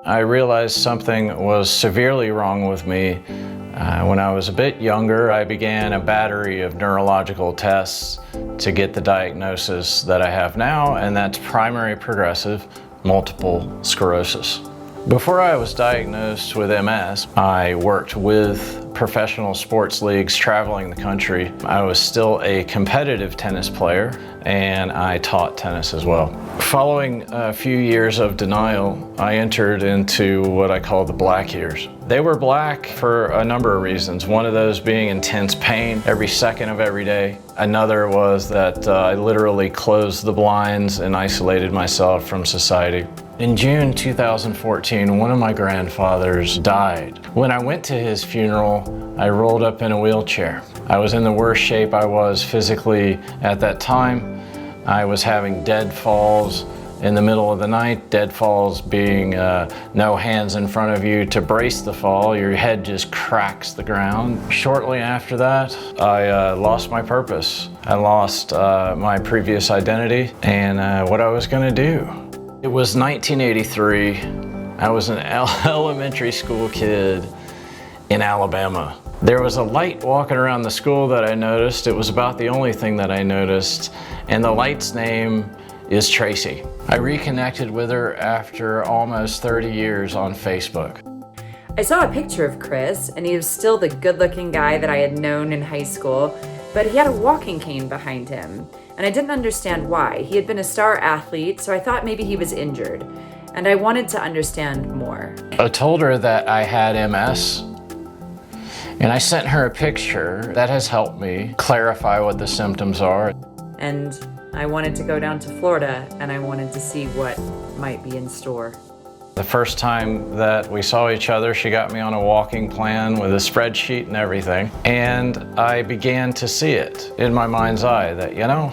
I realized something was severely wrong with me. When I was a bit younger, I began a battery of neurological tests to get the diagnosis that I have now, and that's primary progressive multiple sclerosis. Before I was diagnosed with MS, I worked with professional sports leagues traveling the country. I was still a competitive tennis player, and I taught tennis as well. Following a few years of denial, I entered into what I call the black years. They were black for a number of reasons. One of those being intense pain every second of every day. Another was that I literally closed the blinds and isolated myself from society. In June 2014, one of my grandfathers died. When I went to his funeral, I rolled up in a wheelchair. I was in the worst shape I was physically at that time. I was having dead falls in the middle of the night, dead falls being no hands in front of you to brace the fall. Your head just cracks the ground. Shortly after that, I lost my purpose. I lost my previous identity and what I was gonna do. It was 1983. I was an elementary school kid in Alabama. There was a light walking around the school that I noticed. It was about the only thing that I noticed, and the light's name is Tracey. I reconnected with her after almost 30 years on Facebook. I saw a picture of Chris, and he was still the good-looking guy that I had known in high school, but he had a walking cane behind him, and I didn't understand why. He had been a star athlete, so I thought maybe he was injured, and I wanted to understand more. I told her that I had MS, and I sent her a picture. That has helped me clarify what the symptoms are. And I wanted to go down to Florida, and I wanted to see what might be in store. The first time that we saw each other, she got me on a walking plan with a spreadsheet and everything. And I began to see it in my mind's eye that, you know,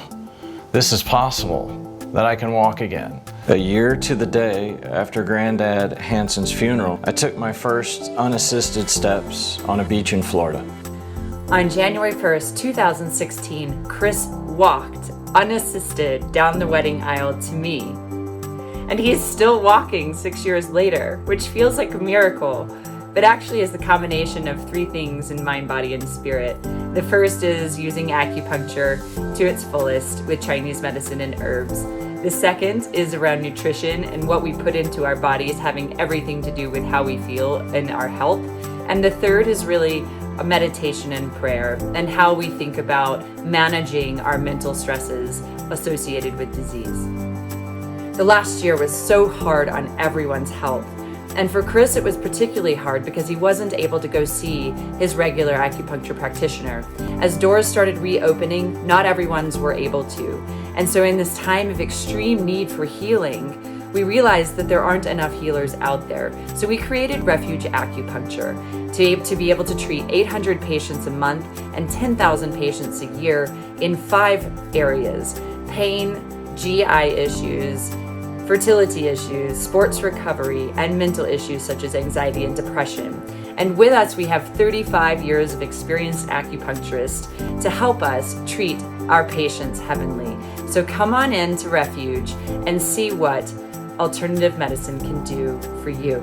this is possible, that I can walk again. A year to the day after Granddad Hanson's funeral, I took my first unassisted steps on a beach in Florida. On January 1st, 2016, Chris walked unassisted down the wedding aisle to me. And he is still walking 6 years later, which feels like a miracle, but actually is the combination of three things in mind, body, and spirit. The first is using acupuncture to its fullest with Chinese medicine and herbs. The second is around nutrition and what we put into our bodies having everything to do with how we feel and our health. And the third is really a meditation and prayer and how we think about managing our mental stresses associated with disease. The last year was so hard on everyone's health. And for Chris, it was particularly hard because he wasn't able to go see his regular acupuncture practitioner. As doors started reopening, not everyone's were able to. And so in this time of extreme need for healing, we realized that there aren't enough healers out there. So we created Refuge Acupuncture to be able to treat 800 patients a month and 10,000 patients a year in 5 areas: pain, GI issues, fertility issues, sports recovery, and mental issues such as anxiety and depression. And with us, we have 35 years of experienced acupuncturists to help us treat our patients heavenly. So come on in to Refuge and see what alternative medicine can do for you.